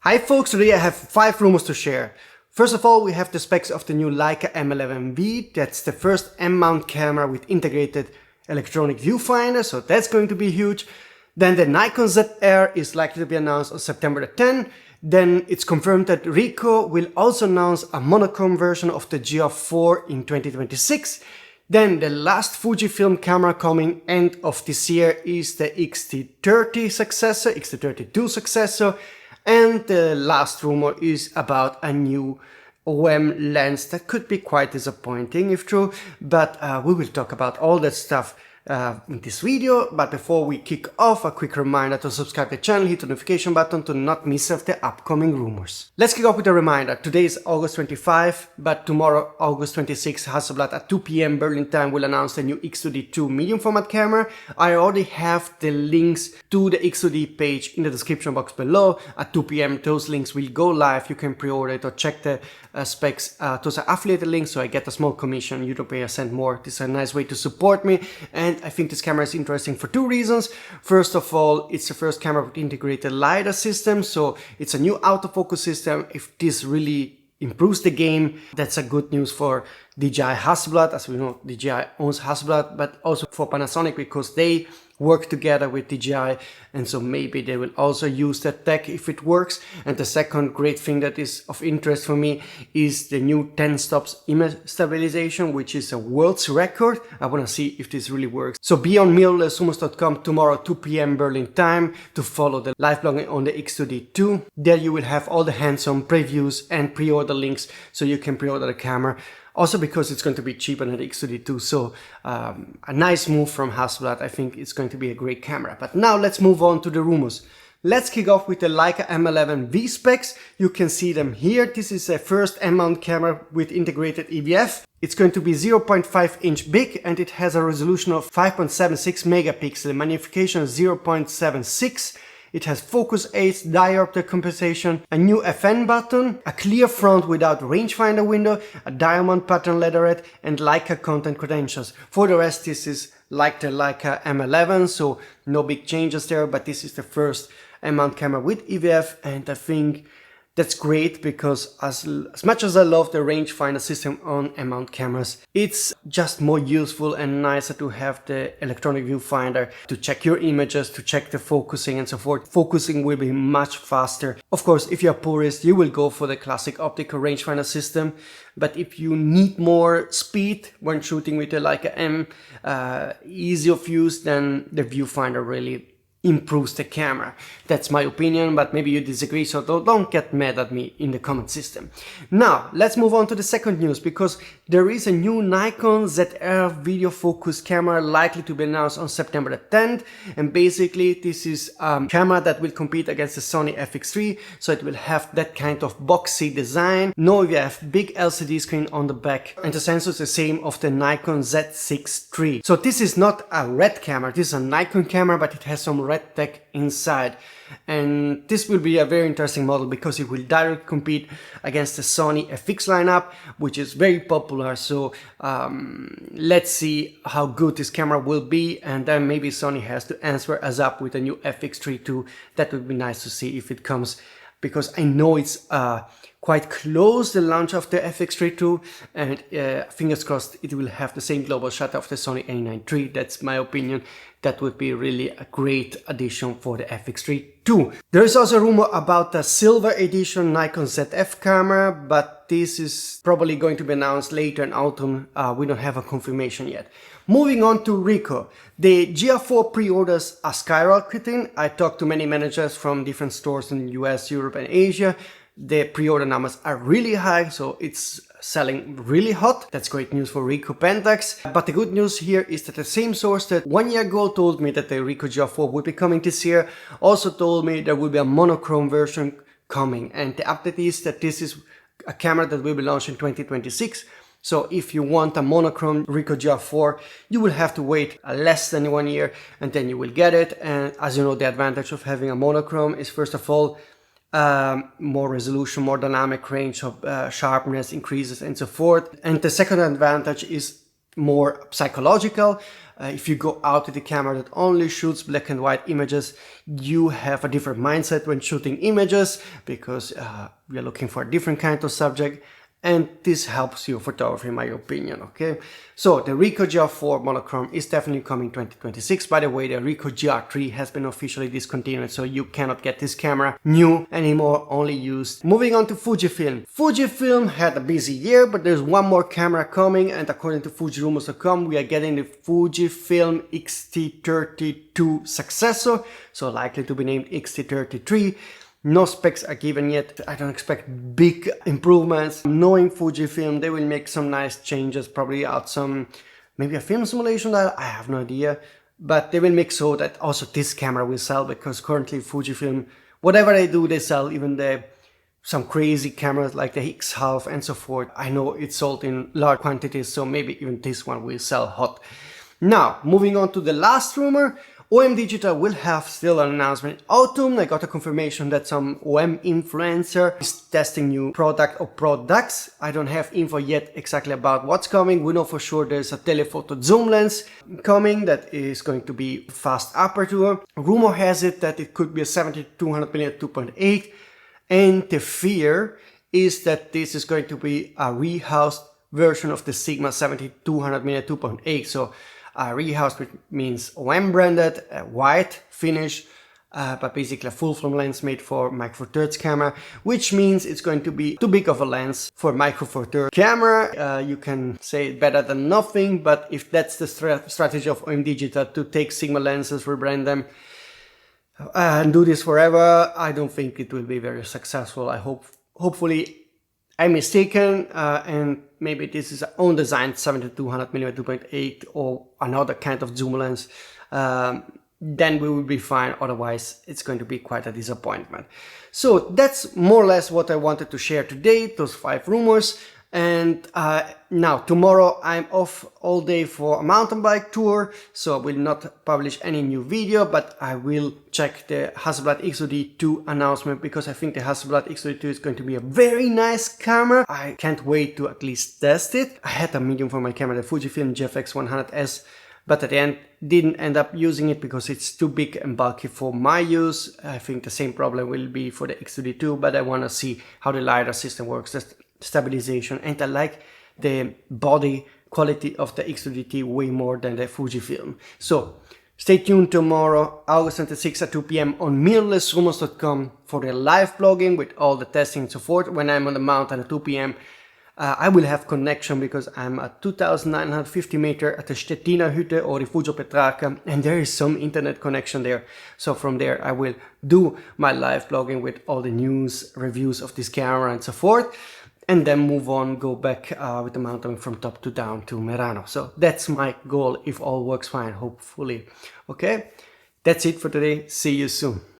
Hi folks, today I have 5 rumors to share. First of all, we have the specs of the new Leica M11-V. That's the first M-mount camera with integrated electronic viewfinder, so that's going to be huge. Then the Nikon Zr is likely to be announced on September the 10th. Then it's confirmed that Ricoh will also announce a monochrome version of the GR4 in 2026. Then the last Fujifilm camera coming end of this year is the X-T30 successor, X2D II successor. And the last rumor is about a new OM lens that could be quite disappointing if true, but we will talk about all that stuff in this video. But before we kick off, a quick reminder to subscribe to the channel, hit the notification button to not miss of the upcoming rumors. Let's kick off with a reminder. Today is August 25, but tomorrow, August 26, Hasselblad at 2 p.m. Berlin time will announce the new X2D II medium format camera. I already have the links to the X2D page in the description box below. At 2 p.m. those links will go live. You can pre-order it or check the specs. Those are affiliated links, so I get a small commission. You don't pay a cent more. This is a nice way to support me, and I think this camera is interesting for 2 reasons. First of all, it's the first camera with integrated LiDAR system, so it's a new autofocus system. If this really improves the game, that's a good news for DJI Hasselblad. As we know, DJI owns Hasselblad, but also for Panasonic because they work together with DJI, and so maybe they will also use that tech if it works. And the second great thing that is of interest for me is the new 10 stops image stabilization, which is a world's record. I want to see if this really works. So be on mirrorlesssummers.com tomorrow 2 p.m. Berlin time to follow the live blogging on the X2D II. There you will have all the hands-on previews and pre-order links, so you can pre-order the camera. Also because it's going to be cheaper than the X2D II, so a nice move from Hasselblad. I think it's going to be a great camera. But now let's move on to the rumors. Let's kick off with the Leica M11-V specs. You can see them here. This is a first M-mount camera with integrated EVF. It's going to be 0.5 inch big and it has a resolution of 5.76 megapixel, magnification 0.76. It has focus aids, diopter compensation, a new FN button, a clear front without rangefinder window, a diamond pattern leatherette, and Leica Content Credentials. For the rest, this is like the Leica M11, so no big changes there, but this is the first M-mount camera with EVF, and I think that's great because as much as I love the rangefinder system on M-mount cameras, it's just more useful and nicer to have the electronic viewfinder to check your images, to check the focusing and so forth. Focusing will be much faster. Of course, if you're a purist, you will go for the classic optical rangefinder system. But if you need more speed when shooting with the Leica M, easy of use, then the viewfinder really improves the camera. That's my opinion, but maybe you disagree, so don't get mad at me in the comment system. Now, let's move on to the second news, because there is a new Nikon Zr video focus camera likely to be announced on September the 10th, and basically this is a camera that will compete against the Sony FX3, so it will have that kind of boxy design. No, you have big LCD screen on the back, and the sensor is the same of the Nikon Z6 III. So this is not a red camera, this is a Nikon camera, but it has some red tech inside, and this will be a very interesting model because it will directly compete against the Sony FX lineup, which is very popular. So let's see how good this camera will be, and then maybe Sony has to answer us up with a new FX3 too. That would be nice to see if it comes, because I know it's quite close, the launch of the FX3 II, and fingers crossed it will have the same global shutter of the Sony A9 III. That's my opinion. That would be really a great addition for the FX3 II. There is also a rumor about the silver edition Nikon ZF camera, but this is probably going to be announced later in autumn. We don't have a confirmation yet. Moving on to Ricoh. The GR4 pre-orders are skyrocketing. I talked to many managers from different stores in the US, Europe and Asia. The pre-order numbers are really high, so it's selling really hot. That's great news for Ricoh Pentax. But the good news here is that the same source that 1 year ago told me that the Ricoh GR4 would be coming this year also told me there will be a monochrome version coming. And the update is that this is a camera that will be launched in 2026. So if you want a monochrome Ricoh GR4, you will have to wait less than 1 year and then you will get it. And as you know, the advantage of having a monochrome is, first of all, more resolution, more dynamic range of sharpness increases and so forth. And the second advantage is more psychological. If you go out with a camera that only shoots black and white images, you have a different mindset when shooting images, because we are looking for a different kind of subject, and this helps your photography in my opinion, okay? So the Ricoh GR4 monochrome is definitely coming 2026. By the way, the Ricoh GR3 has been officially discontinued, so you cannot get this camera new anymore, only used. Moving on to Fujifilm. Fujifilm had a busy year, but there's one more camera coming, and according to FujiRumors.com, we are getting the Fujifilm X-T30II successor, so likely to be named X-T30III. No specs are given yet. I don't expect big improvements. Knowing Fujifilm, they will make some nice changes, probably add some, maybe a film simulation dial, I have no idea. But they will make so that also this camera will sell, because currently Fujifilm, whatever they do, they sell. Even some crazy cameras like the X-Half and so forth. I know it's sold in large quantities, so maybe even this one will sell hot. Now, moving on to the last rumor. OM Digital will have still an announcement in autumn. I got a confirmation that some OM influencer is testing new product or products. I don't have info yet exactly about what's coming. We know for sure there's a telephoto zoom lens coming that is going to be fast aperture. Rumor has it that it could be a 70-200mm 2.8, and the fear is that this is going to be a rehoused version of the Sigma 70-200mm 2.8. So rehoused, which means OM branded, white finish, but basically a full frame lens made for micro four thirds camera, which means it's going to be too big of a lens for micro four thirds camera. You can say better than nothing, but if that's the strategy of OM Digital, to take Sigma lenses, rebrand them, and do this forever, I don't think it will be very successful. Hopefully I'm mistaken, and maybe this is an own designed 70-200mm 2.8 or another kind of zoom lens. Then we will be fine. Otherwise, it's going to be quite a disappointment. So that's more or less what I wanted to share today, those 5 rumors. And now tomorrow I'm off all day for a mountain bike tour, so I will not publish any new video, but I will check the Hasselblad X2D II announcement, because I think the Hasselblad X2D II is going to be a very nice camera. I can't wait to at least test it. I had a medium for my camera, the Fujifilm GFX100S, but at the end didn't end up using it because it's too big and bulky for my use. I think the same problem will be for the X2D II, but I want to see how the LiDAR system works, the stabilization, and I like the body quality of the X2D II way more than the Fujifilm. So stay tuned tomorrow, August 26th at 2 p.m. on mirrorlessrumors.com for the live blogging with all the testing and so forth. When I'm on the mountain at 2 p.m. I will have connection, because I'm at 2950 meter at the Stettiner Hütte or Rifugio Petrarca, and there is some internet connection there. So from there I will do my live blogging with all the news, reviews of this camera and so forth, and then move on, go back with the mountain from top to down to Merano. So that's my goal if all works fine, hopefully. Okay, that's it for today. See you soon.